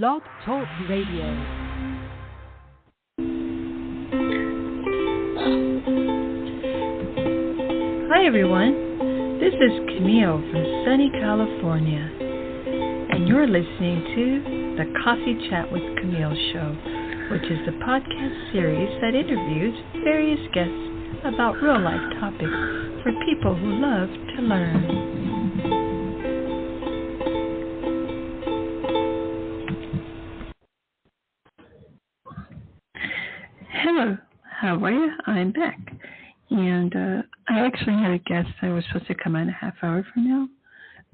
Blog Talk Radio. Hi everyone, this is Camille from sunny California, and you're listening to the Coffee Chat with Camille show, which is the podcast series that interviews various guests about real-life topics for people who love to learn. Hello, how are you? I'm back. And I actually had a guest that was supposed to come in a half hour from now,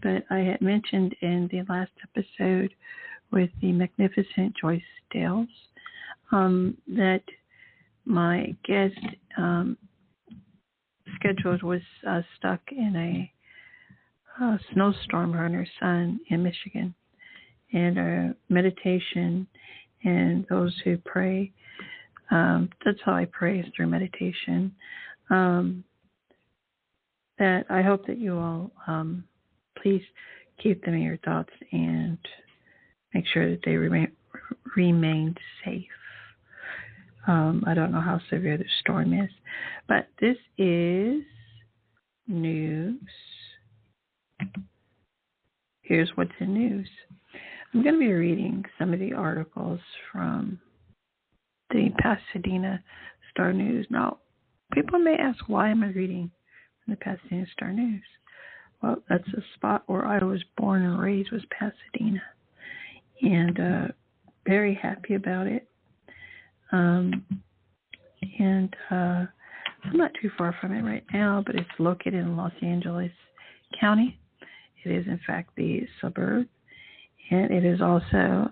but I had mentioned in the last episode with the magnificent Joyce Dales that my guest schedule was stuck in a snowstorm, her and her son in Michigan. And meditation and those who pray, that's how I pray, is through meditation. That I hope that you all please keep them in your thoughts and make sure that they remain safe. I don't know how severe the storm is, but this is news. Here's what's in news. I'm going to be reading some of the articles from the Pasadena Star News. Now, people may ask, why am I reading from the Pasadena Star News? Well, that's a spot where I was born and raised, was Pasadena, and very happy about it. And I'm not too far from it right now, but it's located in Los Angeles County. It is, in fact, the suburb, and it is also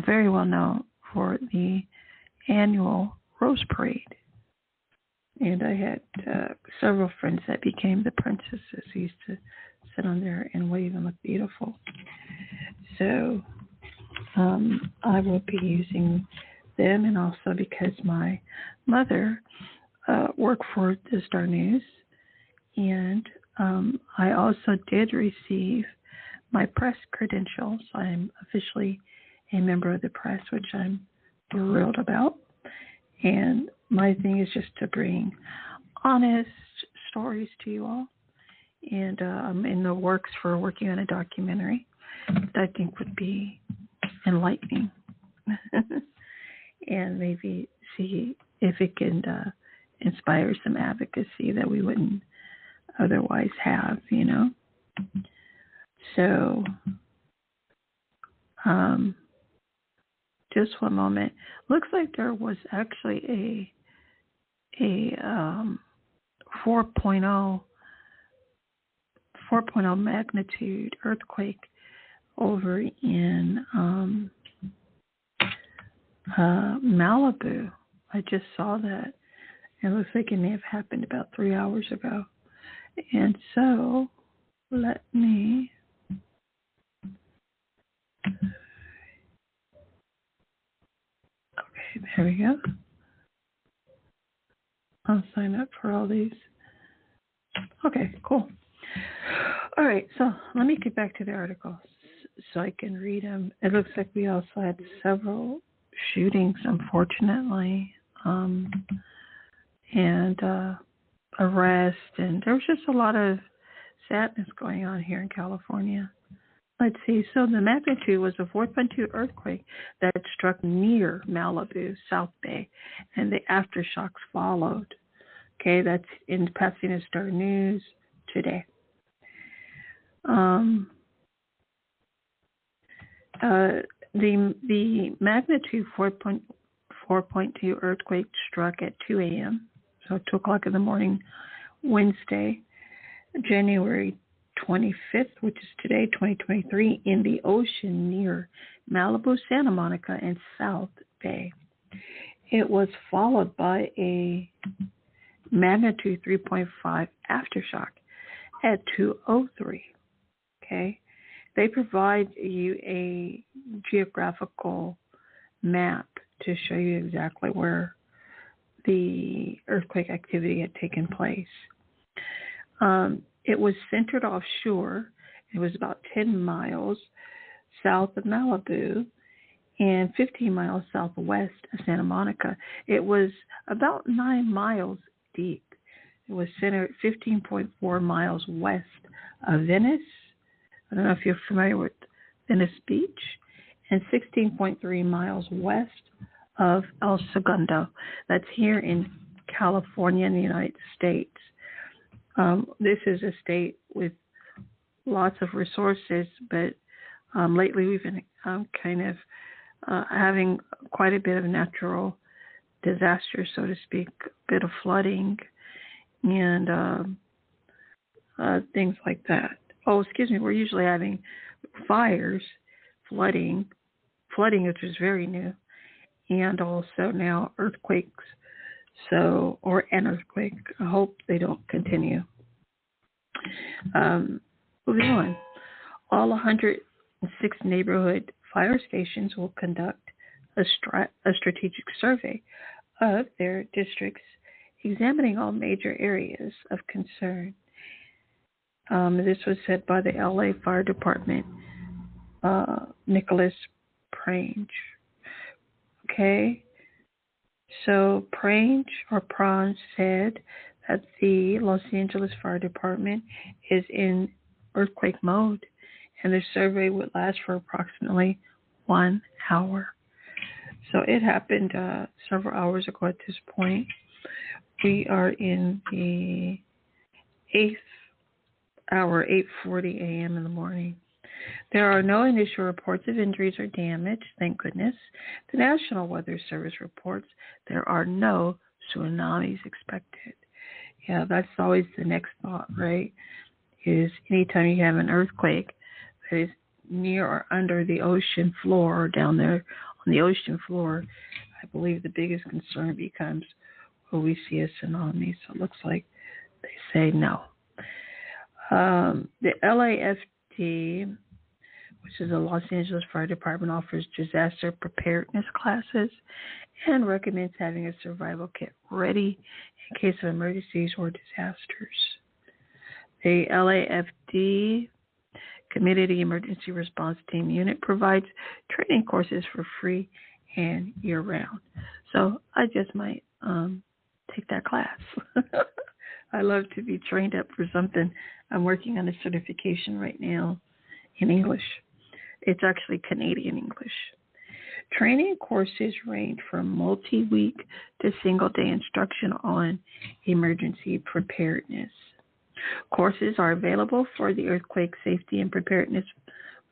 very well known for the annual Rose Parade. And I had several friends that became the princesses who used to sit on there and wave and look beautiful. So I will be using them, and also because my mother worked for the Star News, and I also did receive my press credentials. I'm officially a member of the press, which I'm thrilled about. And my thing is just to bring honest stories to you all. And I'm in the works for working on a documentary that I think would be enlightening. And maybe see if it can inspire some advocacy that we wouldn't otherwise have, you know. So, just one moment. Looks like there was actually a 4.0 magnitude earthquake over in Malibu. I just saw that. It looks like it may have happened about 3 hours ago. And so, let me... Okay, there we go. I'll sign up for all these. Okay, cool. All right, so let me get back to the articles so I can read them. It looks like we also had several shootings, unfortunately, and arrests, and there was just a lot of sadness going on here in California. Let's see. So the magnitude was a 4.2 earthquake that struck near Malibu, South Bay, and the aftershocks followed. Okay, that's in Pasadena Star News today. The magnitude 4.2 earthquake struck at 2 a.m., so 2 o'clock in the morning, Wednesday, January 25th, which is today, 2023, in the ocean near Malibu, Santa Monica, and South Bay. It was followed by a magnitude 3.5 aftershock at 2:03. Okay, they provide you a geographical map to show you exactly where the earthquake activity had taken place. It was centered offshore. It was about 10 miles south of Malibu and 15 miles southwest of Santa Monica. It was about 9 miles deep. It was centered 15.4 miles west of Venice. I don't know if you're familiar with Venice Beach, and 16.3 miles west of El Segundo. That's here in California in the United States. This is a state with lots of resources, but lately we've been kind of having quite a bit of natural disaster, so to speak, a bit of flooding and things like that. Oh, excuse me, we're usually having fires, flooding, which is very new, and also now earthquakes. Or an earthquake. I hope they don't continue. Moving on. All 106 neighborhood fire stations will conduct a strategic survey of their districts, examining all major areas of concern. This was said by the LA Fire Department, Nicholas Prange. Okay. So Prange said that the Los Angeles Fire Department is in earthquake mode, and the survey would last for approximately 1 hour. So it happened several hours ago at this point. We are in the 8th hour, 8:40 a.m. in the morning. There are no initial reports of injuries or damage, thank goodness. The National Weather Service reports there are no tsunamis expected. Yeah, that's always the next thought, right? Is anytime you have an earthquake that is near or under the ocean floor or down there on the ocean floor, I believe the biggest concern becomes, will we see a tsunami? So it looks like they say no. The LAFD, which is the Los Angeles Fire Department, offers disaster preparedness classes and recommends having a survival kit ready in case of emergencies or disasters. The LAFD Community Emergency Response Team Unit provides training courses for free and year-round. So I just might take that class. I love to be trained up for something. I'm working on a certification right now in English. It's actually Canadian English. Training courses range from multi-week to single-day instruction on emergency preparedness. Courses are available for the earthquake safety and preparedness,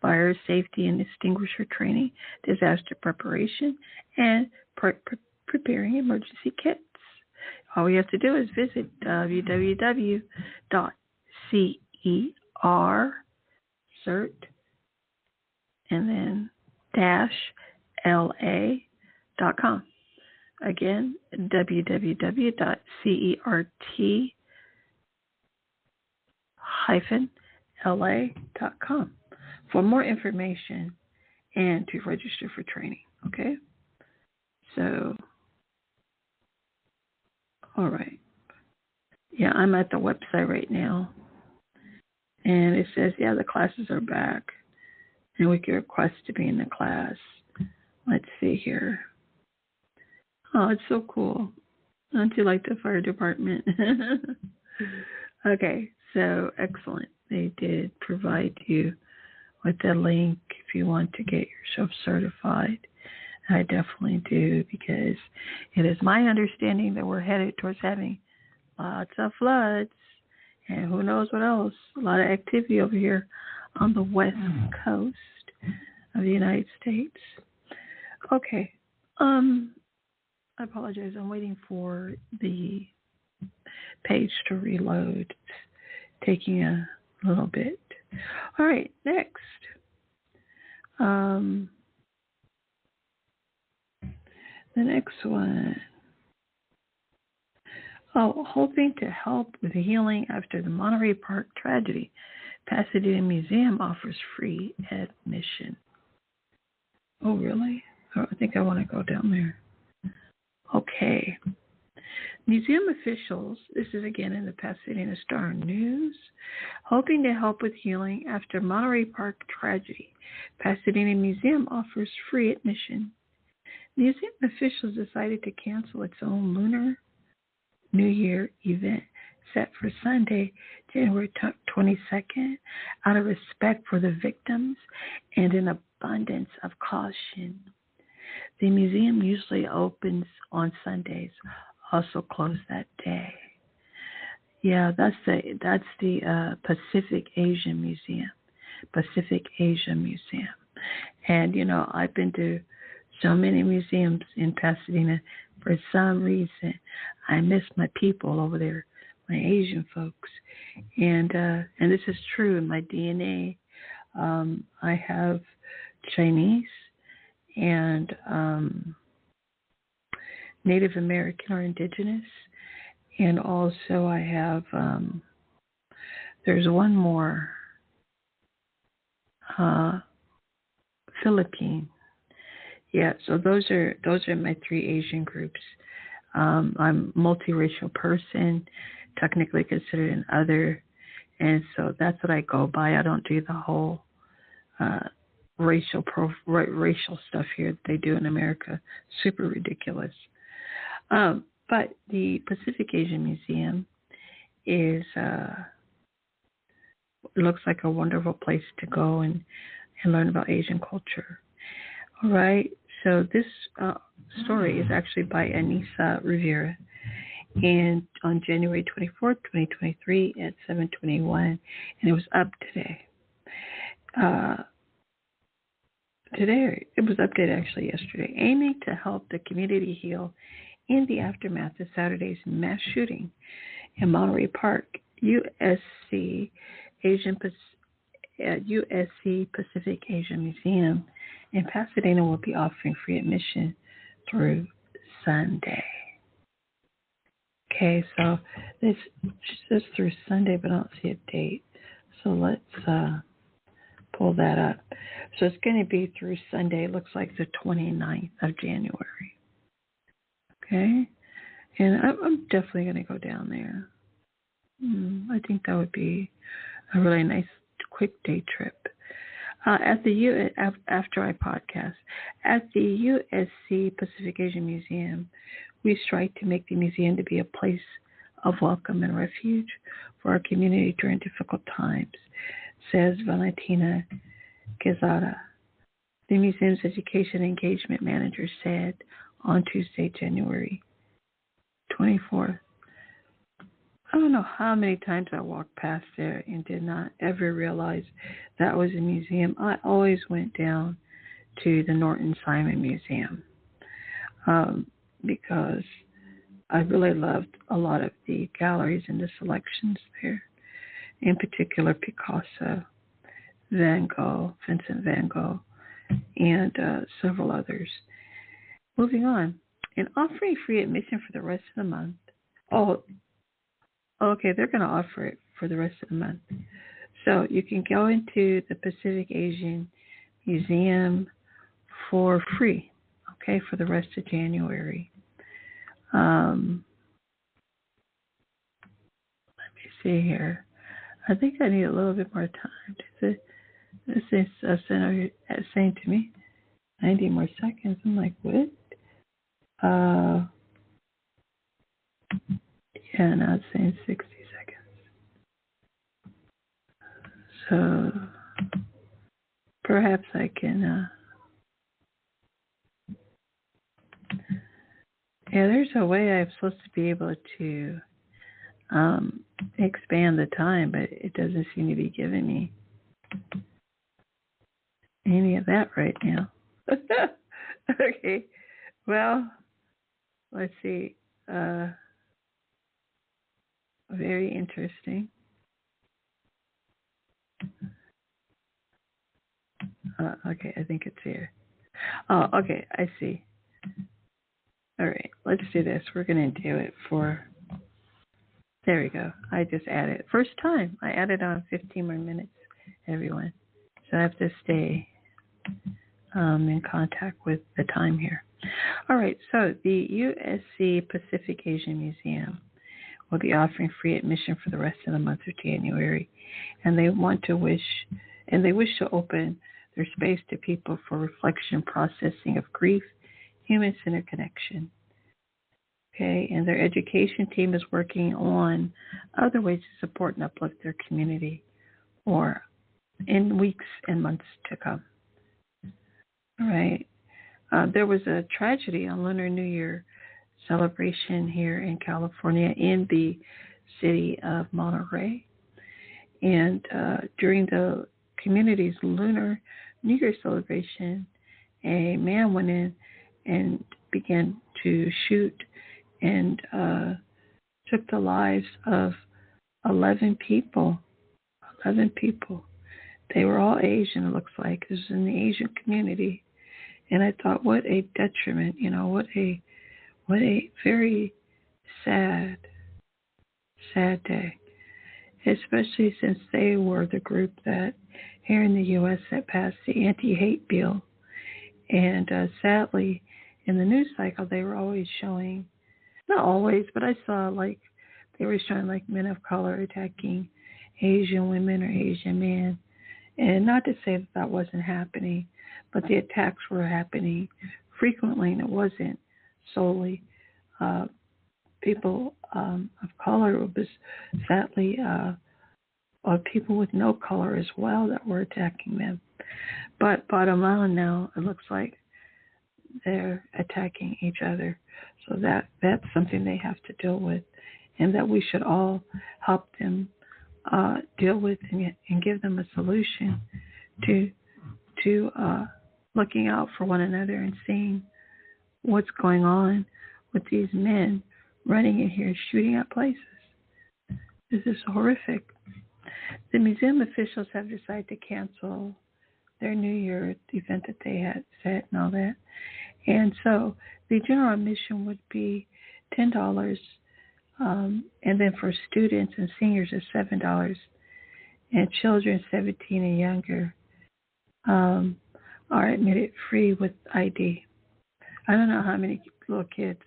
fire safety and extinguisher training, disaster preparation, and preparing emergency kits. All you have to do is visit www.cercert and then -la.com. Again, www.cert-la.com for more information and to register for training. Okay? So, all right. Yeah, I'm at the website right now. And it says, yeah, the classes are back. And we can request to be in the class. Let's see here. Oh, it's so cool. Don't you like the fire department? Okay, so excellent. They did provide you with the link if you want to get yourself certified. I definitely do, because it is my understanding that we're headed towards having lots of floods and who knows what else. A lot of activity over here on the west coast of the United States. Okay. I apologize. I'm waiting for the page to reload. It's taking a little bit. All right, next. The next one. Oh, hoping to help with healing after the Monterey Park tragedy. Pasadena Museum offers free admission. Oh, really? Oh, I think I want to go down there. Okay. Museum officials, this is again in the Pasadena Star News, hoping to help with healing after Monterey Park tragedy. Pasadena Museum offers free admission. Museum officials decided to cancel its own Lunar New Year event set for Sunday, January 22nd, out of respect for the victims and an abundance of caution. The museum usually opens on Sundays, also closed that day. Yeah, that's the Pacific Asia Museum. And, I've been to so many museums in Pasadena. For some reason, I miss my people over there, my Asian folks. And this is true in my DNA. I have Chinese and Native American or indigenous. And also I have, there's one more, Philippine. Yeah, so those are my three Asian groups. I'm a multiracial person, technically considered an other, and so that's what I go by. I don't do the whole racial stuff here that they do in America. Super ridiculous. But the Pacific Asian Museum is looks like a wonderful place to go and learn about Asian culture. All right, so this story is actually by Anissa Rivera, and on January 24th, 2023 at 7:21, and it was up today. It was updated actually yesterday, aiming to help the community heal in the aftermath of Saturday's mass shooting in Monterey Park. USC Pacific Asia Museum in Pasadena will be offering free admission through Sunday. Okay, so this says through Sunday, but I don't see a date. So let's pull that up. So it's going to be through Sunday. It looks like the 29th of January. Okay, and I'm definitely going to go down there. I think that would be a really nice, quick day trip. After I podcast, at the USC Pacific Asian Museum, we strive to make the museum to be a place of welcome and refuge for our community during difficult times, says Valentina Quezada, the museum's education engagement manager, said on Tuesday, January 24th. I don't know how many times I walked past there and did not ever realize that was a museum. I always went down to the Norton Simon Museum because I really loved a lot of the galleries and the selections there, in particular Picasso, Vincent Van Gogh, and several others. Moving on, and offering free admission for the rest of the month. Okay, they're going to offer it for the rest of the month. So you can go into the Pacific Asian Museum for free, okay, for the rest of January. Let me see here. I think I need a little bit more time. This is saying to me 90 more seconds. I'm like, what? Yeah, now it's saying 60 seconds. So perhaps I can. There's a way I'm supposed to be able to expand the time, but it doesn't seem to be giving me any of that right now. Okay. Well, let's see. Very interesting. Okay, I think it's here. Oh, okay, I see. All right, let's do this. We're going to do it for... There we go. I just added. First time. I added on 15 more minutes, everyone. So I have to stay in contact with the time here. All right, so the USC Pacific Asian Museum will be offering free admission for the rest of the month of January, and they wish to open their space to people for reflection, processing of grief, human-centered connection. Okay, and their education team is working on other ways to support and uplift their community or in weeks and months to come. All right. There was a tragedy on Lunar New Year celebration here in California in the city of Monterey. And during the community's Lunar New Year celebration, a man went in and began to shoot and took the lives of 11 people. 11 people. They were all Asian, it looks like. This was in the Asian community. And I thought, what a detriment, what a very sad day. Especially since they were the group that here in the U.S. that passed the anti-hate bill. And sadly, in the news cycle, they were always showing, not always, but I saw they were showing men of color attacking Asian women or Asian men. And not to say that wasn't happening, but the attacks were happening frequently, and it wasn't solely people of color. It was sadly people with no color as well that were attacking them. But bottom line now, it looks like they're attacking each other. So that's something they have to deal with, and that we should all help them deal with and give them a solution to looking out for one another and seeing what's going on with these men running in here shooting at places. This is horrific. The museum officials have decided to cancel their New Year event that they had set and all that. And so the general admission would be $10, and then for students and seniors it's $7, and children 17 and younger are admitted free with ID. I don't know how many little kids.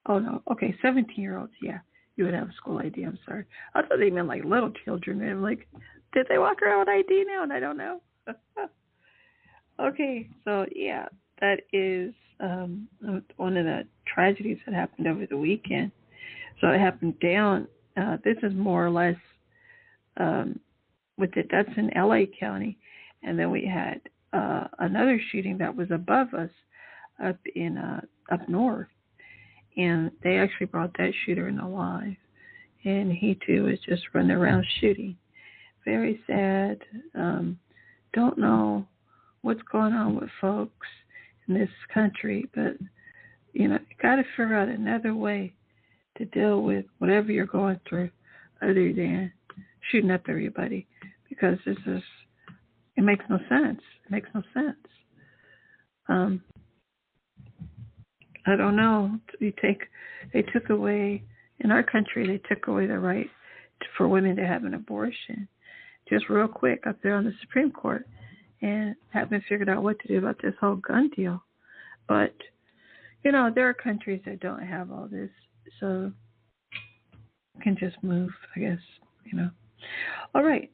Oh, no. Okay, 17-year-olds, yeah. You would have school ID, I'm sorry. I thought they meant little children. And I'm like, did they walk around with ID now? And I don't know. Okay, so, yeah, that is one of the tragedies that happened over the weekend. So it happened down. This is more or less that's in LA County. And then we had another shooting that was above us up north. And they actually brought that shooter in alive. And he, too, is just running around shooting. Very sad. Don't know what's going on with folks in this country. But, you got to figure out another way to deal with whatever you're going through other than shooting up everybody. Because it makes no sense. It makes no sense. I don't know. They took away, in our country, they took away the right for women to have an abortion. Just real quick up there on the Supreme Court, and haven't figured out what to do about this whole gun deal. But, there are countries that don't have all this, so you can just move, I guess, All right.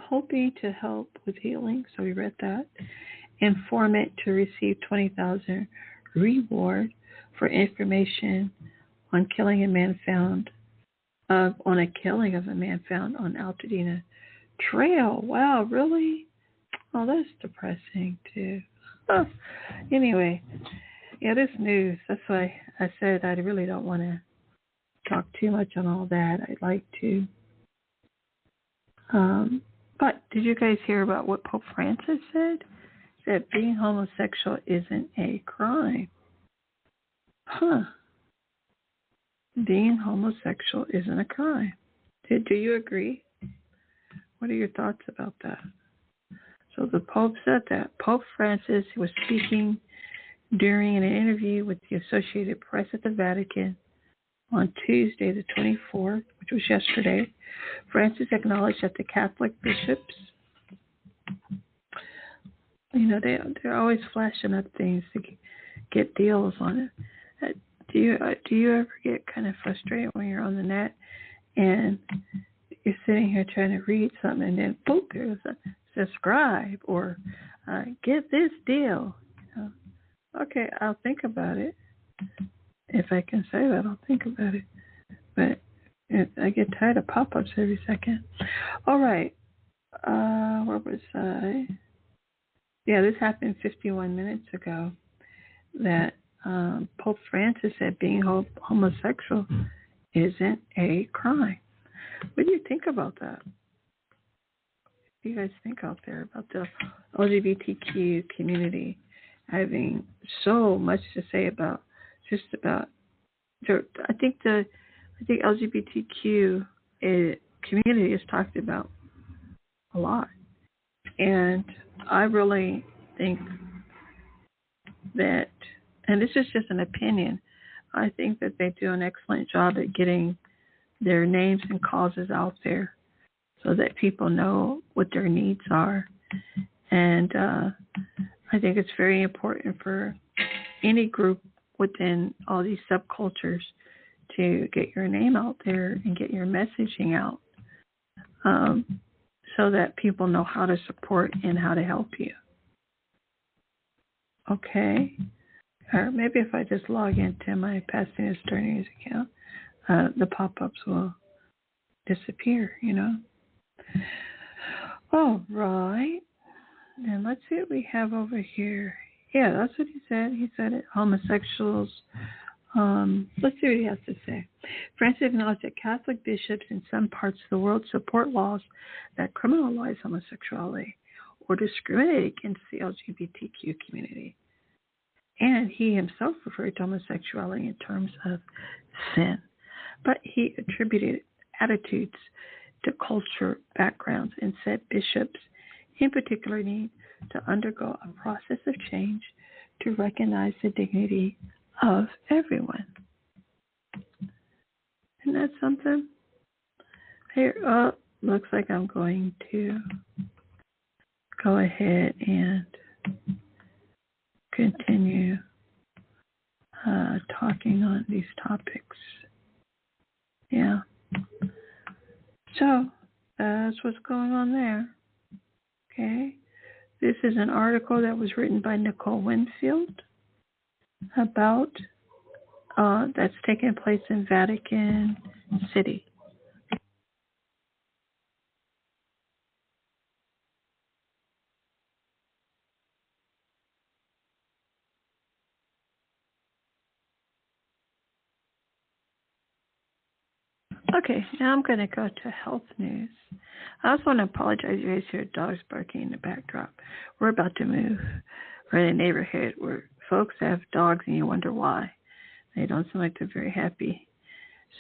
Hoping to help with healing, so we read that. Informant to receive $20,000 reward for information on killing a man found on a killing of a man found on Pasadena Trail. Wow, really? Oh, that's depressing too. Oh, anyway, yeah, this news. That's why I said I really don't want to talk too much on all that. I'd like to. But did you guys hear about what Pope Francis said? That being homosexual isn't a crime. Huh. Being homosexual isn't a crime. Do you agree? What are your thoughts about that? So the Pope said that. Pope Francis was speaking during an interview with the Associated Press at the Vatican on Tuesday the 24th, which was yesterday. Francis acknowledged that the Catholic bishops, they're always flashing up things to get deals on it. Do you ever get kind of frustrated when you're on the net and you're sitting here trying to read something and then boop, there's a subscribe or get this deal? Okay, I'll think about it. If I can say that, I'll think about it. But I get tired of pop-ups every second. All right. Where was I? Yeah, this happened 51 minutes ago. That Pope Francis said being homosexual isn't a crime. What do you think about that? What do you guys think out there about the LGBTQ community having so much to say about just about? I think LGBTQ community is talked about a lot, and I really think that, and this is just an opinion, I think that they do an excellent job at getting their names and causes out there so that people know what their needs are. And I think it's very important for any group within all these subcultures to get your name out there and get your messaging out so that people know how to support and how to help you. Okay? Or maybe if I just log into my Pasadena Star News account, the pop-ups will disappear, All right. And let's see what we have over here. Yeah, that's what he said. He said it, homosexuals. Let's see what he has to say. Francis acknowledged that Catholic bishops in some parts of the world support laws that criminalize homosexuality or discriminate against the LGBTQ community. And he himself referred to homosexuality in terms of sin. But he attributed attitudes to culture backgrounds and said bishops in particular need to undergo a process of change to recognize the dignity of everyone. Isn't that something? Here, looks like I'm going to go ahead and continue talking on these topics. Yeah. So, that's what's going on there. Okay. This is an article that was written by Nicole Winfield about that's taking place in Vatican City. Okay, now I'm going to go to health news. I also want to apologize. You guys hear dogs barking in the backdrop. We're about to move. We're in a neighborhood where folks have dogs and you wonder why. They don't seem like they're very happy.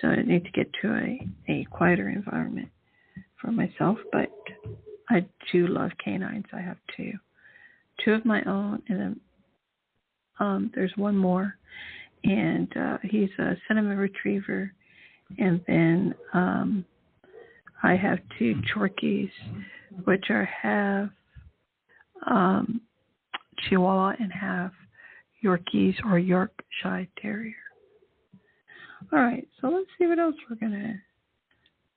So I need to get to a quieter environment for myself. But I do love canines. I have two of my own, and then there's one more. And he's a cinnamon retriever. And then I have two Chorkies, which are half Chihuahua and half Yorkies or Yorkshire Terrier. All right, so let's see what else we're going to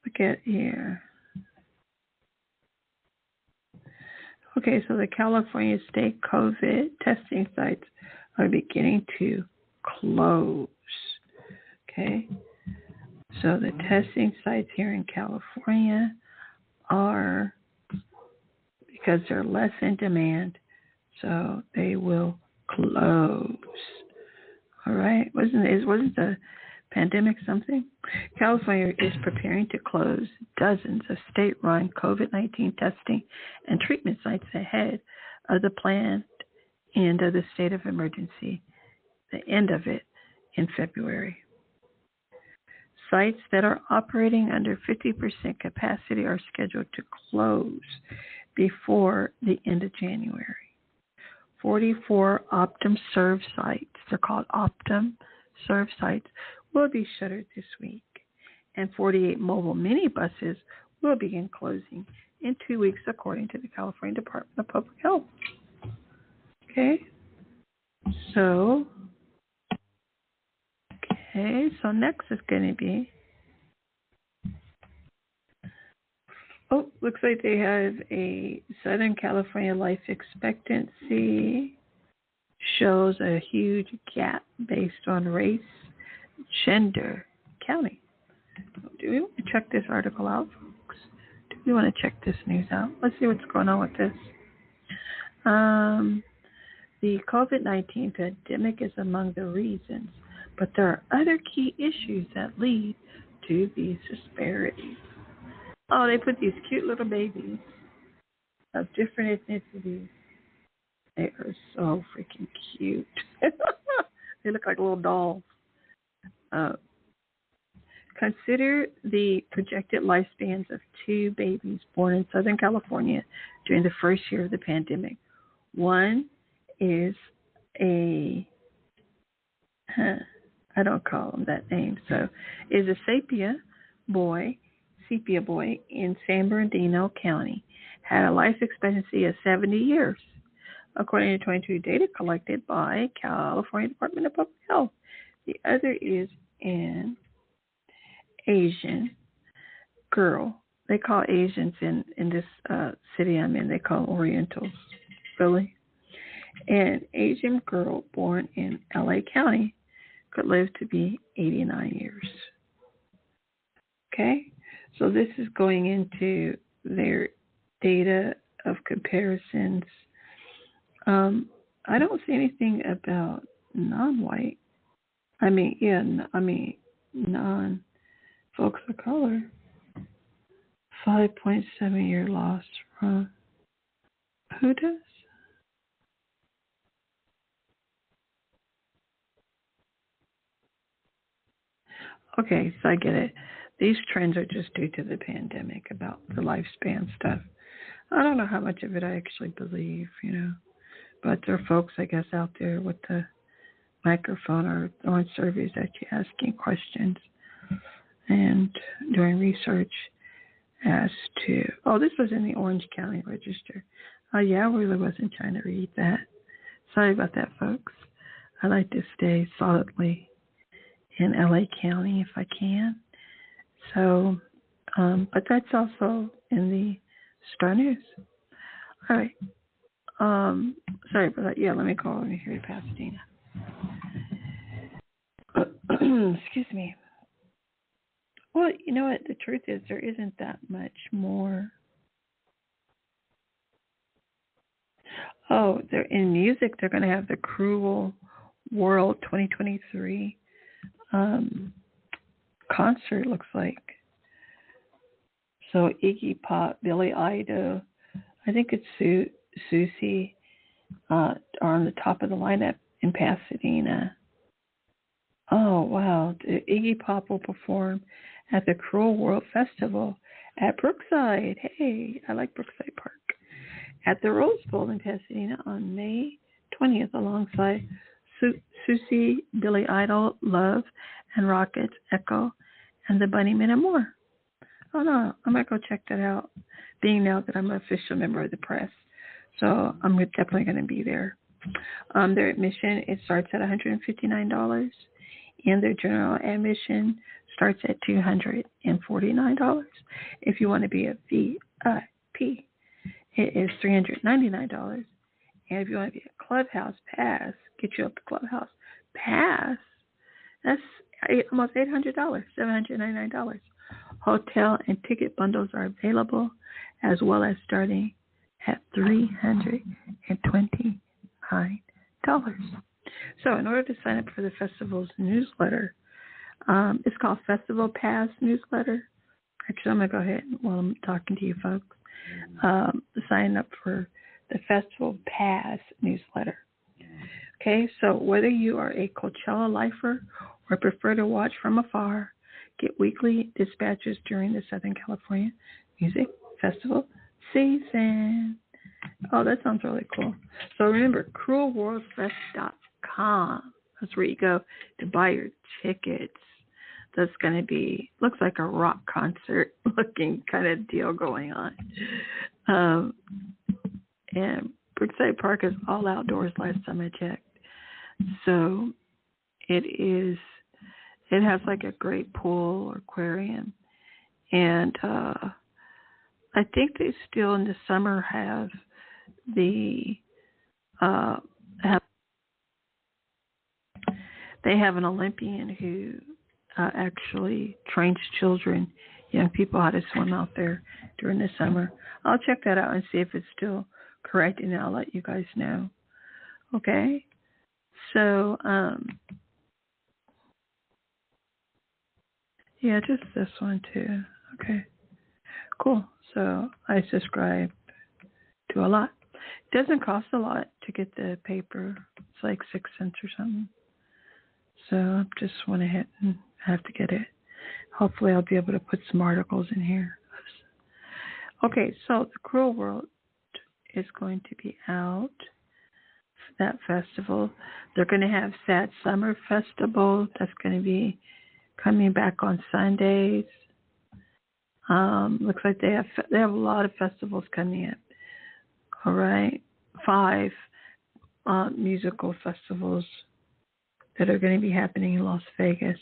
look at here. Okay, so the California state COVID testing sites are beginning to close. Okay. So the testing sites here in California are, because they're less in demand, so they will close. All right? Wasn't the pandemic something? California is preparing to close dozens of state-run COVID-19 testing and treatment sites ahead of the planned end of the state of emergency, the end of it in February. Sites that are operating under 50% capacity are scheduled to close before the end of January. 44 Optum Serve sites, they're called Optum Serve sites, will be shuttered this week. And 48 mobile minibuses will begin closing in 2 weeks, according to the California Department of Public Health. Okay? So, Okay, so next is going to be, looks like they have a Southern California life expectancy shows a huge gap based on race, gender, county. Do we want to check this article out, folks? Do we want to check this news out? Let's see what's going on with this. The COVID-19 pandemic is among the reasons, but there are other key issues that lead to these disparities. Oh, they put these cute little babies of different ethnicities. They are so freaking cute. They look like little dolls. Consider the projected lifespans of two babies born in Southern California during the first year of the pandemic. One is I don't call him that name, so is a sepia boy in San Bernardino County, had a life expectancy of 70 years, according to 22 data collected by California Department of Public Health. The other is an Asian girl. They call Asians in this city I'm in, they call them Orientals, really. An Asian girl born in LA County could live to be 89 years. Okay? So this is going into their data of comparisons. I don't see anything about non-white. Non-folks of color. 5.7 year loss from who does? Okay, so I get it. These trends are just due to the pandemic about the lifespan stuff. I don't know how much of it I actually believe, but there are folks, I guess, out there with the microphone or throwing surveys at you, asking questions and doing research as to, this was in the Orange County Register. Yeah, I really wasn't trying to read that. Sorry about that, folks. I like to stay solidly in LA County if I can. So, but that's also in the Star News. All right. Sorry about that. Yeah, let me go over here to Pasadena. Excuse me. Well, you know what? The truth is there isn't that much more. Oh, they're in music. They're going to have the Cruel World 2023 concert, looks like. So Iggy Pop, Billy Idol, I think it's Susie are on the top of the lineup in Pasadena. Oh, wow. Iggy Pop will perform at the Cruel World Festival at Brookside. Hey, I like Brookside Park. At the Rose Bowl in Pasadena on May 20th alongside Susie, Billy Idol, Love, and Rockets, Echo, and the Bunnymen and more. Oh, no, I might go check that out, being now that I'm an official member of the press. So I'm definitely going to be there. Their admission, it starts at $159, and their general admission starts at $249. If you want to be a VIP, it is $399. And if you want to be a Clubhouse Pass, get you a Clubhouse Pass, that's almost $800, $799. Hotel and ticket bundles are available, as well as starting at $329. So in order to sign up for the festival's newsletter, it's called Festival Pass Newsletter. Actually, I'm going to go ahead while I'm talking to you folks. Sign up for the Festival Pass Newsletter. Okay, so whether you are a Coachella lifer or prefer to watch from afar, get weekly dispatches during the Southern California Music Festival season. Oh, that sounds really cool. So remember, cruelworldfest.com. That's where you go to buy your tickets. That's going to be, looks like a rock concert looking kind of deal going on. And Brookside Park is all outdoors last time I checked. So it is It has like a great pool or aquarium. And I think they still in the summer have the have they have an Olympian who actually trains children, young people, how to swim out there during the summer. I'll check that out and see if it's still correct, and I'll let you guys know. Okay? So, yeah, just this one too. Okay, cool. So I subscribe to a lot. It doesn't cost a lot to get the paper. It's like 6 cents or something. So I just went ahead and have to get it. Hopefully I'll be able to put some articles in here. Okay, so the Cruel World is going to be out for that festival. They're going to have Sad Summer Festival. That's going to be coming back on Sundays. Looks like they have a lot of festivals coming up. All right, 5 musical festivals that are going to be happening in Las Vegas,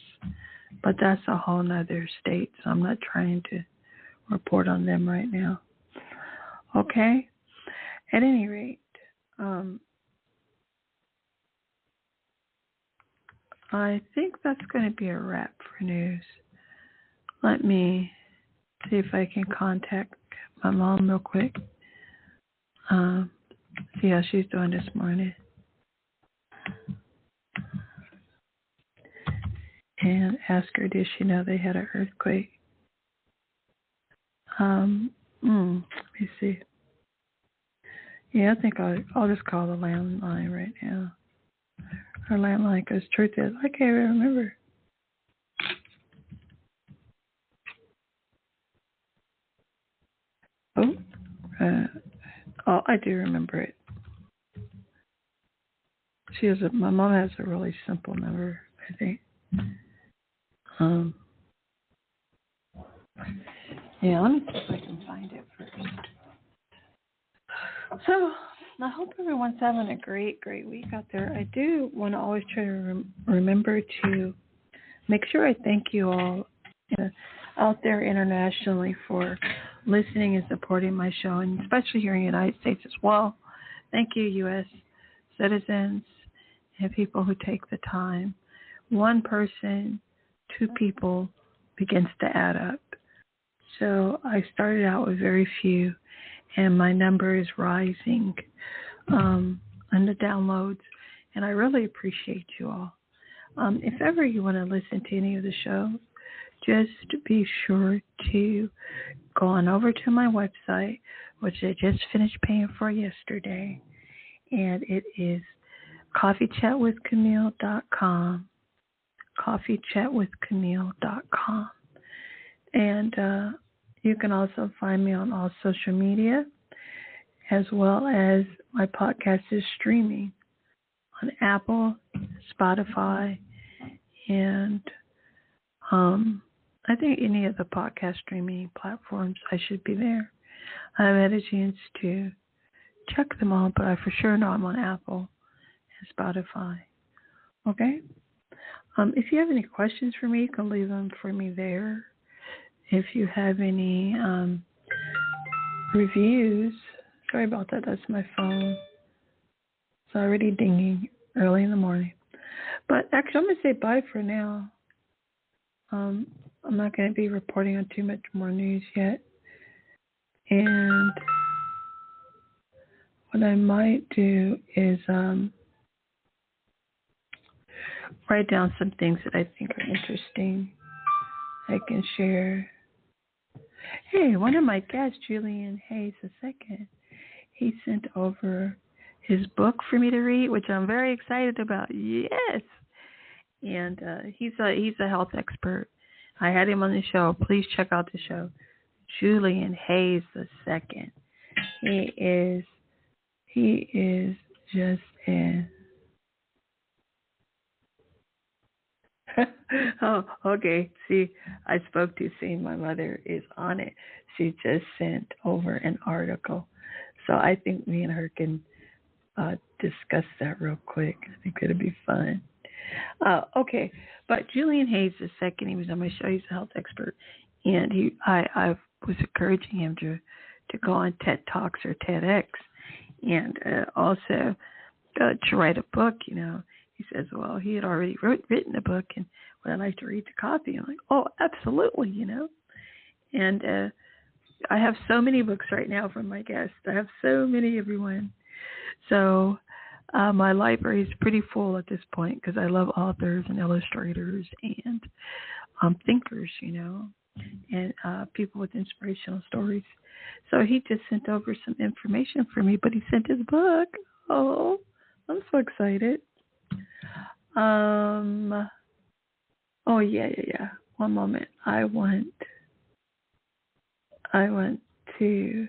but that's a whole nother state, so I'm not trying to report on them right now. Okay, at any rate, I think that's going to be a wrap for news. Let me see if I can contact my mom real quick. See how she's doing this morning. And ask her, did she know they had an earthquake? Let me see. Yeah, I think I'll just call the landline right now. Her landline, because truth is, I can't remember. Oh, I do remember it. My mom has a really simple number, I think. Yeah, let me see if I can find it first. So, I hope everyone's having a great week out there. I do want to always try to remember to make sure I thank you all out there internationally for listening and supporting my show, and especially here in the United States as well. Thank you, U.S. citizens and people who take the time. 1 person, 2 people begins to add up. So I started out with very few, and my number is rising on the downloads, and I really appreciate you all. If ever you want to listen to any of the shows, just be sure to go on over to my website, which I just finished paying for yesterday, and it is coffeechatwithcamille.com, coffeechatwithcamille.com. And you can also find me on all social media, as well as my podcast is streaming on Apple, Spotify, and I think any of the podcast streaming platforms I should be there. I haven't had a chance to check them all, but I for sure know I'm on Apple and Spotify. Okay? If you have any questions for me, you can leave them for me there. If you have any reviews, sorry about that, that's my phone. It's already dinging early in the morning. But actually, I'm going to say bye for now. I'm not going to be reporting on too much more news yet. And what I might do is write down some things that I think are interesting I can share. Hey, one of my guests, Julian Hayes II, he sent over his book for me to read, which I'm very excited about. Yes. And he's a health expert. I had him on the show. Please check out the show. Julian Hayes II. He is just in. Oh, okay. See, I spoke too soon. My mother is on it. She just sent over an article. So I think me and her can discuss that real quick. I think it'll be fun. Okay, but Julian Hayes II, he was on my show. He's a health expert, and I was encouraging him to go on TED Talks or TEDx, and also to write a book. You know, he says, well, he had already written a book, and would I like to read the copy? I'm like, oh, absolutely, you know, and I have so many books right now from my guests. I have so many, everyone. So my library is pretty full at this point because I love authors and illustrators and thinkers, you know, and people with inspirational stories. So he just sent over some information for me, but he sent his book. Oh, I'm so excited. Oh, yeah. One moment. I want to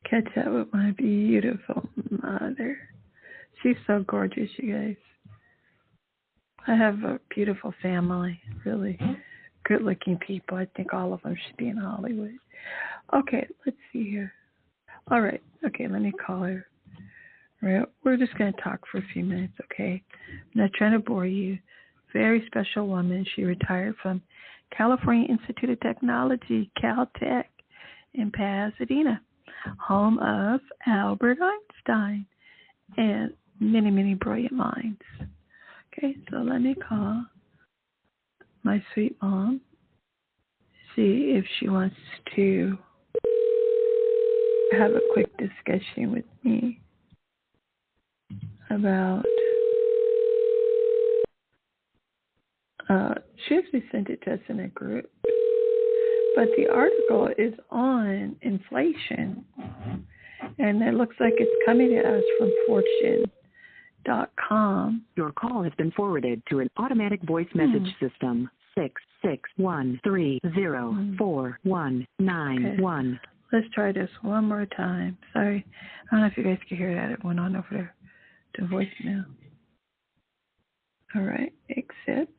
catch up with my beautiful mother. She's so gorgeous, you guys. I have a beautiful family, really good-looking people. I think all of them should be in Hollywood. Okay, let's see here. All right. Okay, let me call her. All right, we're just going to talk for a few minutes, okay? I'm not trying to bore you. Very special woman. She retired from California Institute of Technology, Caltech, in Pasadena, home of Albert Einstein and many, many brilliant minds. Okay, so let me call my sweet mom, see if she wants to have a quick discussion with me about, she actually sent it to us in a group, but the article is on inflation, and it looks like it's coming to us from Fortune.com. Your call has been forwarded to an automatic voice message system. 661304191. Okay. Let's try this one more time. Sorry. I don't know if you guys can hear that. It went on over there to voicemail. All right. Accept.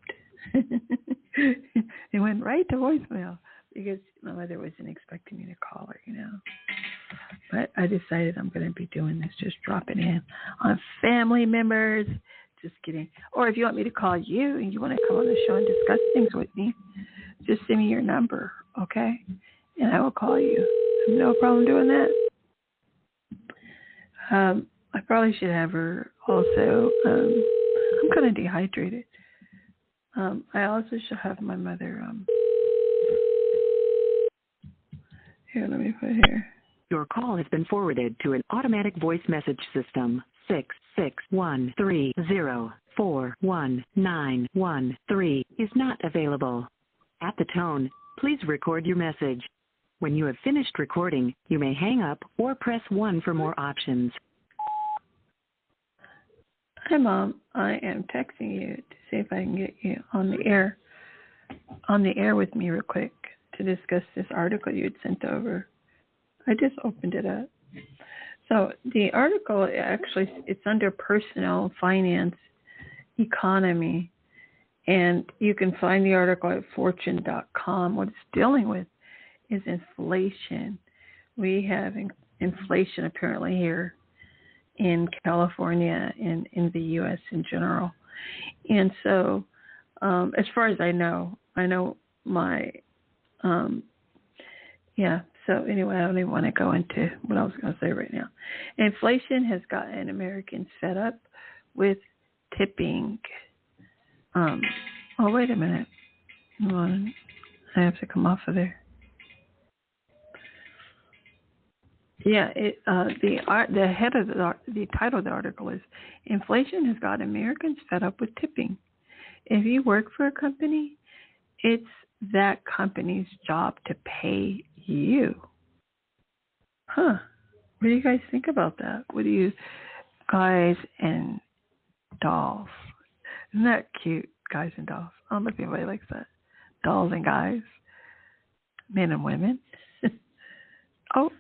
It went right to voicemail because my mother wasn't expecting me to call her, you know. But I decided I'm going to be doing this, just dropping in on family members. Just kidding. Or if you want me to call you and you want to come on the show and discuss things with me, just send me your number, okay? And I will call you. No problem doing that. I probably should have her also. I'm kind of dehydrated. I also should have my mother. Here, let me put here. Your call has been forwarded to an automatic voice message system. 66130419113 is not available. At the tone, please record your message. When you have finished recording, you may hang up or press 1 for more options. Hi, Mom. I am texting you to see if I can get you on the air with me real quick to discuss this article you had sent over. I just opened it up. So the article, actually, it's under personal finance economy, and you can find the article at fortune.com. What it's dealing with is inflation. We have inflation apparently here in California and in the U.S. in general. And so as far as I know my, so anyway, I don't even want to go into what I was going to say right now. Inflation has gotten Americans fed up with tipping. Oh, wait a minute. Hold on. I have to come off of there. Yeah, the head of the title of the article is Inflation has got Americans fed up with tipping. If you work for a company, it's that company's job to pay you. Huh. What do you guys think about that? What do you guys and dolls? Isn't that cute, guys and dolls? I don't know if anybody likes that. Dolls and guys, men and women. Oh.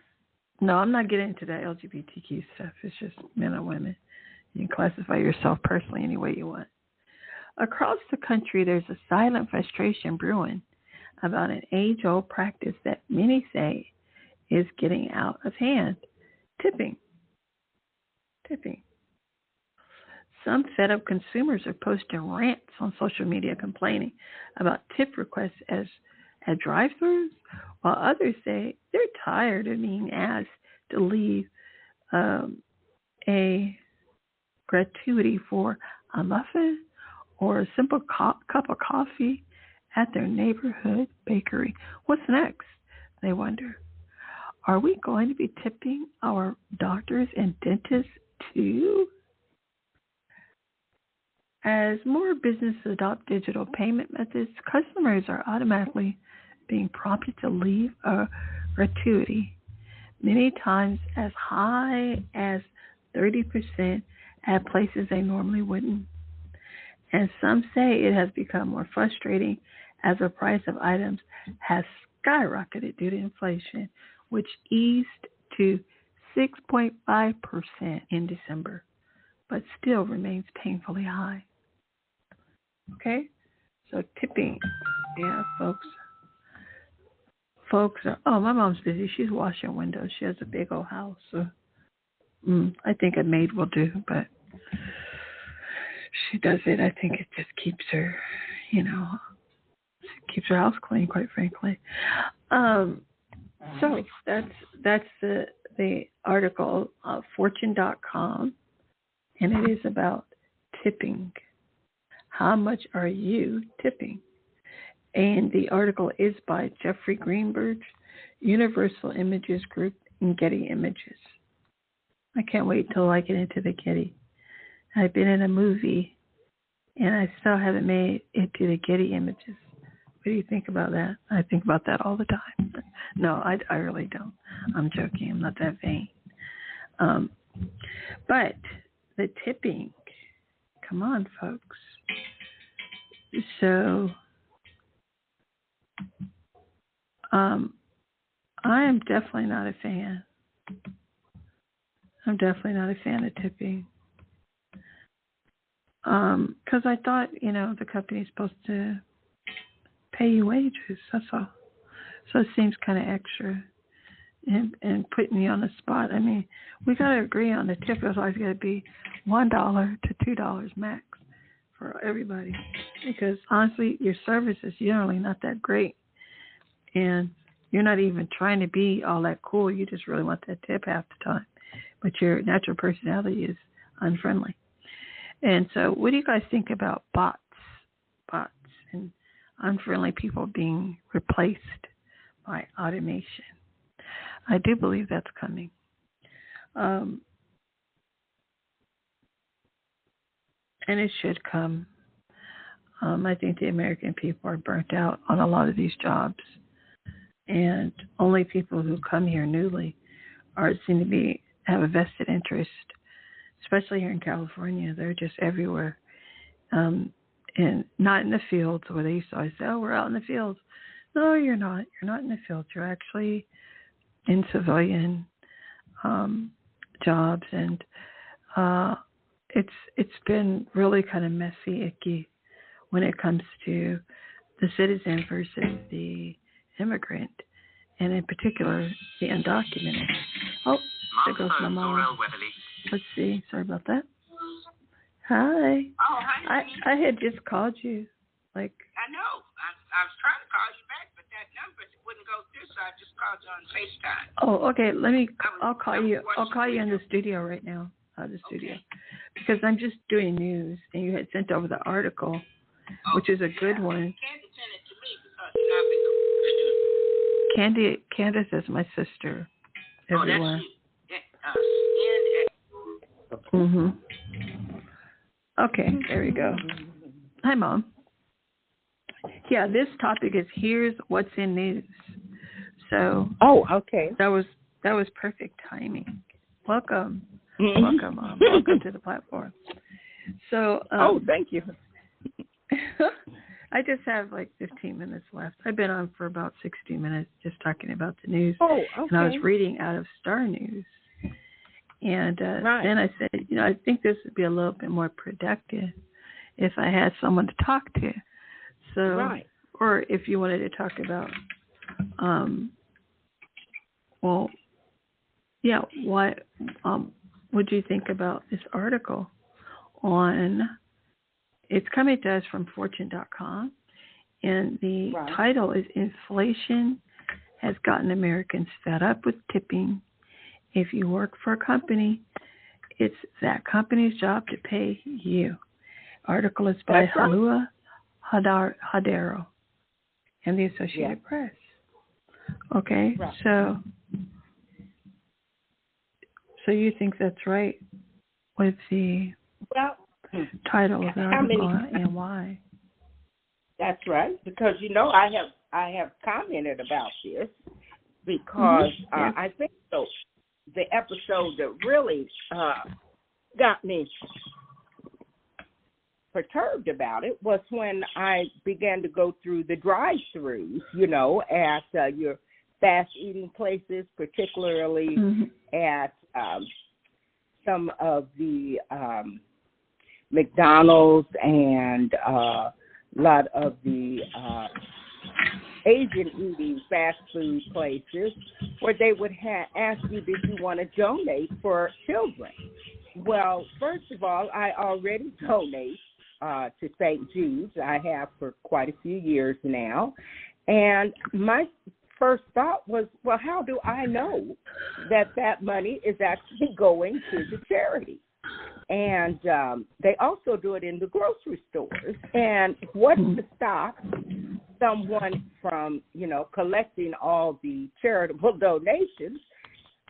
No, I'm not getting into that LGBTQ stuff. It's just men and women. You can classify yourself personally any way you want. Across the country, there's a silent frustration brewing about an age-old practice that many say is getting out of hand. Tipping. Some fed-up consumers are posting rants on social media complaining about tip requests at drive-thrus, while others say they're tired of being asked to leave a gratuity for a muffin or a simple cup of coffee at their neighborhood bakery. What's next? They wonder. Are we going to be tipping our doctors and dentists too? As more businesses adopt digital payment methods, customers are automatically being prompted to leave a gratuity, many times as high as 30% at places they normally wouldn't. And some say it has become more frustrating as the price of items has skyrocketed due to inflation, which eased to 6.5% in December, but still remains painfully high. Okay, so tipping, yeah, folks are, oh, my mom's busy. She's washing windows. She has a big old house. So I think a maid will do, but she does it. I think it just keeps her, keeps her house clean, quite frankly. So that's the article, Fortune.com, and it is about tipping. How much are you tipping? And the article is by Jeffrey Greenberg, Universal Images Group, and Getty Images. I can't wait till I get into the Getty. I've been in a movie, and I still haven't made it to the Getty Images. What do you think about that? I think about that all the time. No, I really don't. I'm joking. I'm not that vain. But the tipping, come on, folks. So I am definitely not a fan. I'm definitely not a fan of tipping. Because I thought, the company's supposed to pay you wages. That's all. So it seems kind of extra and putting me on the spot. I mean, we got to agree on the tip. It's always got to be $1 to $2 max for everybody. Because honestly, your service is generally not that great. And you're not even trying to be all that cool. You just really want that tip half the time. But your natural personality is unfriendly. And so what do you guys think about bots and unfriendly people being replaced by automation? I do believe that's coming. And it should come. I think the American people are burnt out on a lot of these jobs. And only people who come here newly seem to have a vested interest, especially here in California. They're just everywhere. And not in the fields where they used to always say, oh, we're out in the fields. No, you're not. You're not in the fields. You're actually in civilian jobs. And it's been really kind of messy, icky when it comes to the citizen versus the immigrant, and in particular, the undocumented. Oh, there goes my mom. Let's see. Sorry about that. Hi. Oh, hi. I had just called you. I know. I was trying to call you back, but that number wouldn't go through, so I just called you on FaceTime. Oh, okay. I'll call you. I'll call you in the studio right now. The studio, because I'm just doing news, and you had sent over the article, which is a good one. Candy sent it to me because I've been. Candace is my sister. Everywhere. That's you. Mhm. Okay, there we go. Hi, Mom. Yeah, this topic is here's what's in news. So. Oh, okay. That was perfect timing. Welcome. Welcome, Mom. Welcome to the platform. So. Thank you. I just have 15 minutes left. I've been on for about 60 minutes just talking about the news. Oh, okay. And I was reading out of Star News. And right. Then I said, I think this would be a little bit more productive if I had someone to talk to. So, right. Or if you wanted to talk about, what do you think about this article? it's coming to us from Fortune.com, and the title is Inflation Has Gotten Americans Fed Up with Tipping. If you work for a company, it's that company's job to pay you. Article is by Halua Hadero and the Associated Press. Okay, so you think that's right with the title of the article and why? That's right, because I have commented about this because I think the episode that really got me perturbed about it was when I began to go through the drive-thrus, at your fast eating places, particularly at some of the McDonald's and a lot of the Asian eating fast food places, where they would ask you if you want to donate for children. Well, first of all, I already donate to St. Jude's. I have for quite a few years now. And my first thought was, well, how do I know that money is actually going to the charity? And they also do it in the grocery stores. And what's to stop someone from, collecting all the charitable donations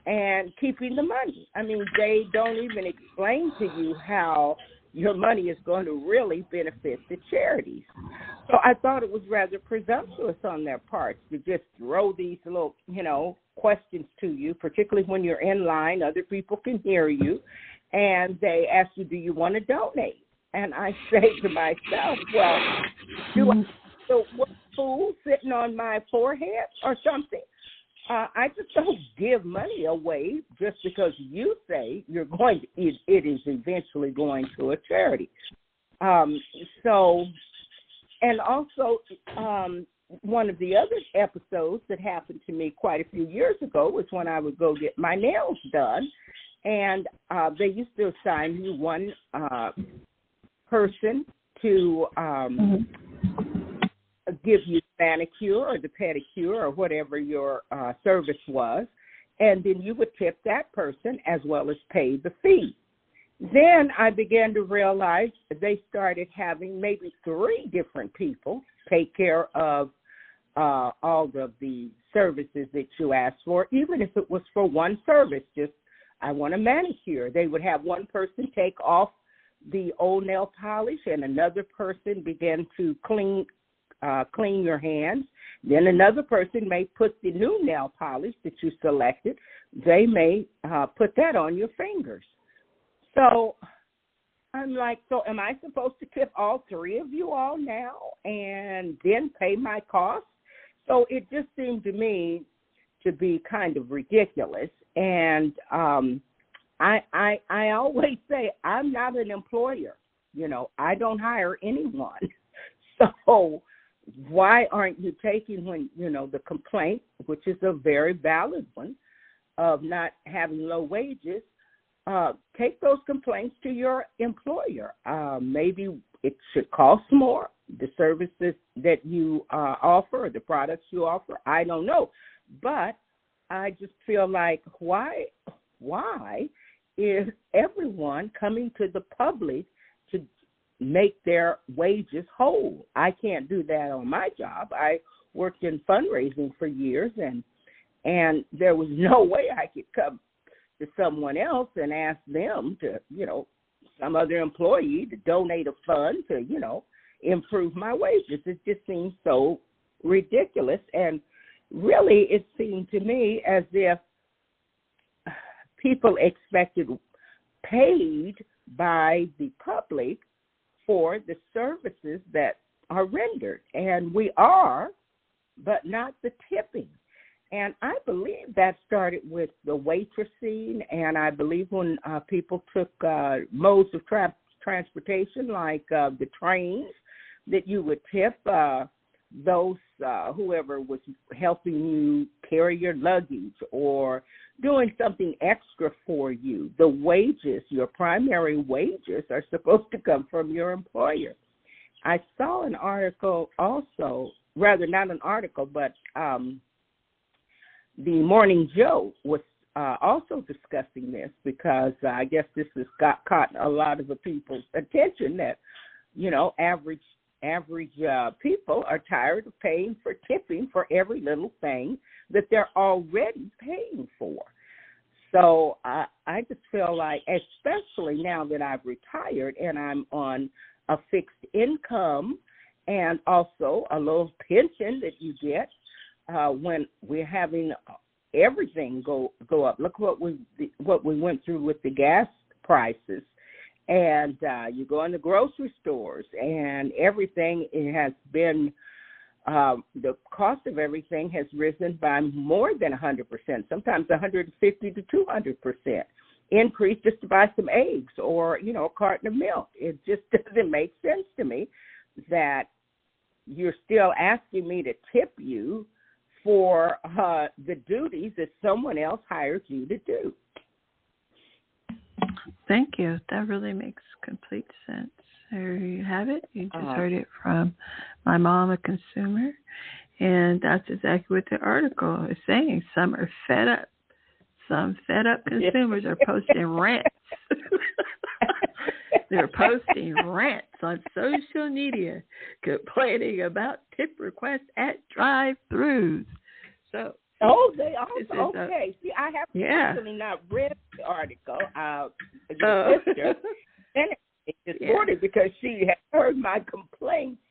and keeping the money? I mean, they don't even explain to you how your money is going to really benefit the charities. So I thought it was rather presumptuous on their part to just throw these little, questions to you, particularly when you're in line. Other people can hear you, and they ask you, do you want to donate? And I say to myself, well, what fool sitting on my forehead or something? I just don't give money away just because you say you're going to, it is eventually going to a charity. And also, one of the other episodes that happened to me quite a few years ago was when I would go get my nails done, and they used to assign you one person to give you the manicure or the pedicure or whatever your service was, and then you would tip that person as well as pay the fee. Then I began to realize they started having maybe 3 different people take care of all of the services that you asked for, even if it was for one service. Just, I want a manicure. They would have one person take off the old nail polish, and another person began to clean your hands. Then another person may put the new nail polish that you selected. They may put that on your fingers. So I'm like, so am I supposed to tip all 3 of you all now and then pay my costs? So it just seemed to me to be kind of ridiculous. And I always say I'm not an employer. I don't hire anyone. So why aren't you taking the complaint, which is a very valid one, of not having low wages? Take those complaints to your employer. Maybe it should cost more, the services that you offer, the products you offer. I don't know. But I just feel like why is everyone coming to the public to make their wages whole? I can't do that on my job. I worked in fundraising for years, and there was no way I could come to someone else and ask them to, some other employee to donate a fund to, improve my wages. It just seems so ridiculous. And really, it seemed to me as if people expected paid by the public for the services that are rendered. And we are, but not the tipping. And I believe that started with the waitressing, and I believe when people took modes of transportation like the trains, that you would tip those whoever was helping you carry your luggage, or doing something extra for you. The wages, your primary wages, are supposed to come from your employer. I saw an article also, rather not an article, but the Morning Joe was also discussing this, because I guess this has caught a lot of the people's attention that, average people are tired of paying for tipping for every little thing that they're already paying for. So I just feel like, especially now that I've retired and I'm on a fixed income and also a little pension that you get when we're having everything go up. Look what we went through with the gas prices, and you go in the grocery stores and everything. It has been the cost of everything has risen by more than 100%, sometimes 150 to 200% increase just to buy some eggs or a carton of milk. It just doesn't make sense to me that you're still asking me to tip you for the duties that someone else hired you to do. Thank you. That really makes complete sense. There you have it. You just heard it from my mom, a consumer, and that's exactly what the article is saying. Some are fed up. Some fed up consumers are posting rants. They're posting rants on social media complaining about tip requests at drive-thrus. So, they also, okay. See, I have actually not read the article. Your sister sent it this morning because she had heard my complaints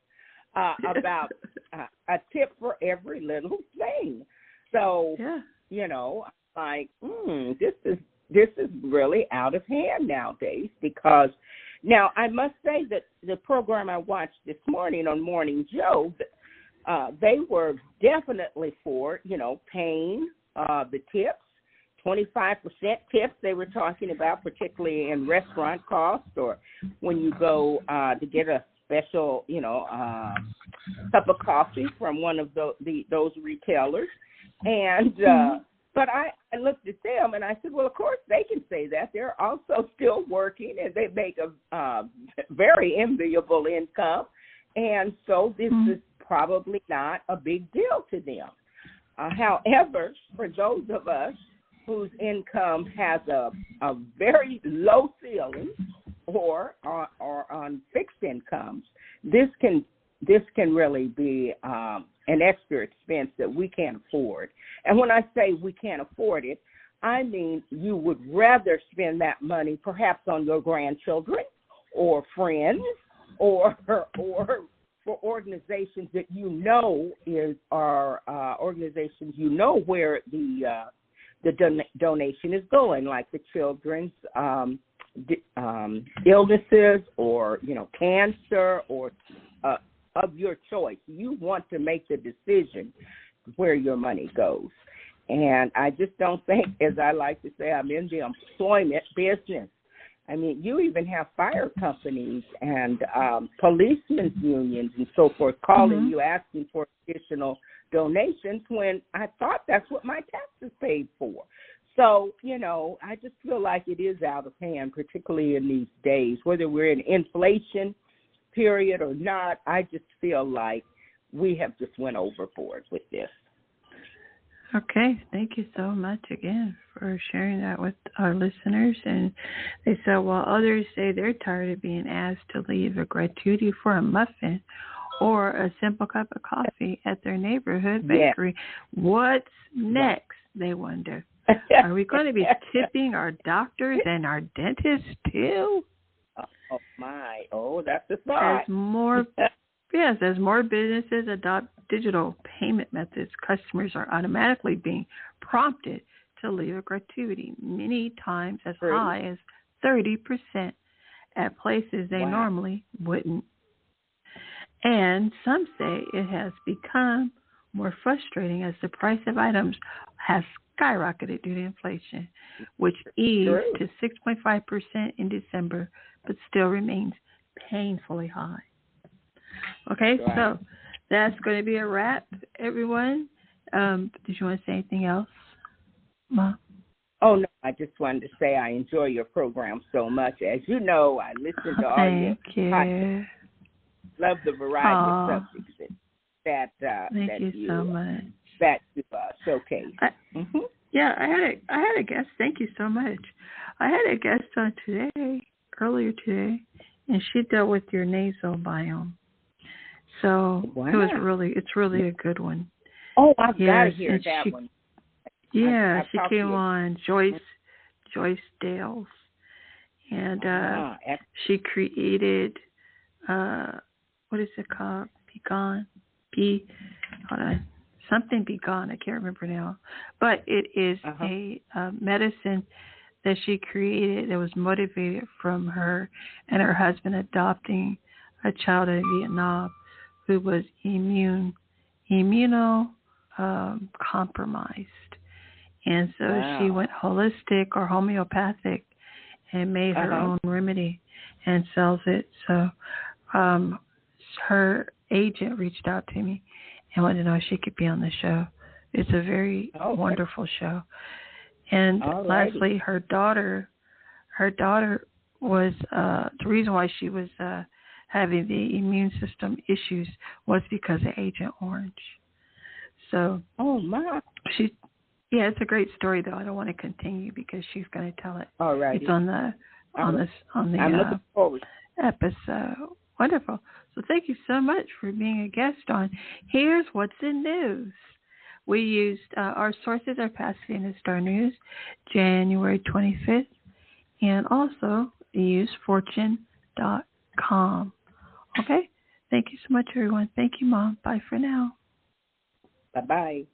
about a tip for every little thing. So, like, this is really out of hand nowadays, because now I must say that the program I watched this morning on Morning Joe, they were definitely for, paying the tips, 25% tips they were talking about, particularly in restaurant costs or when you go to get a special, cup of coffee from one of those retailers. And but I looked at them and I said, well, of course they can say that. They're also still working and they make a very enviable income. And so this is probably not a big deal to them. However, for those of us whose income has a very low ceiling or on fixed incomes, this can really be an extra expense that we can't afford. And when I say we can't afford it, I mean you would rather spend that money perhaps on your grandchildren or friends or for organizations that are organizations where the donation is going, like the children's illnesses or cancer or of your choice. You want to make the decision where your money goes. And I just don't think, as I like to say, I'm in the employment business. I mean, you even have fire companies and policemen's unions and so forth calling you asking for additional donations when I thought that's what my taxes paid for. So, I just feel like it is out of hand, particularly in these days, whether we're in inflation period or not. I just feel like we have just went overboard with this. Okay, thank you so much again for sharing that with our listeners. And they said, while others say they're tired of being asked to leave a gratuity for a muffin or a simple cup of coffee at their neighborhood bakery, what's next, they wonder. Are we going to be tipping our doctors and our dentists too? Oh, my. Oh, that's a thought. As more businesses adopt digital payment methods, customers are automatically being prompted to leave a gratuity, many times as high as 30% at places they normally wouldn't. And some say it has become more frustrating as the price of items has skyrocketed due to inflation, which eased to 6.5% in December, but still remains painfully high. Okay, so that's going to be a wrap, everyone. Did you want to say anything else, Ma? Oh, no, I just wanted to say I enjoy your program so much. As you know, I listen to all your podcasts. Love the variety of subjects that you so much. That you showcase. Yeah, I had a guest. Thank you so much. I had a guest on earlier today, and she dealt with your nasal biome. So it's really a good one. Oh, I've got to hear that one. Yeah, she came on Joyce Dales, and she created what is it called? Something Begone. I can't remember now, but it is a medicine that she created that was motivated from her and her husband adopting a child in Vietnam who was immunocompromised. And so she went holistic or homeopathic and made her own remedy and sells it. So her agent reached out to me and wanted to know if she could be on the show. It's a very wonderful show. And lastly, her daughter was the reason why she was having the immune system issues was because of Agent Orange. So it's a great story though. I don't want to continue because she's going to tell it. All right. It's on the looking forward. Episode. Wonderful. So thank you so much for being a guest on Here's What's in News. We used our sources are Pasadena Star News, January 25th, and also use fortune.com. Okay? Thank you so much, everyone. Thank you, Mom. Bye for now. Bye-bye.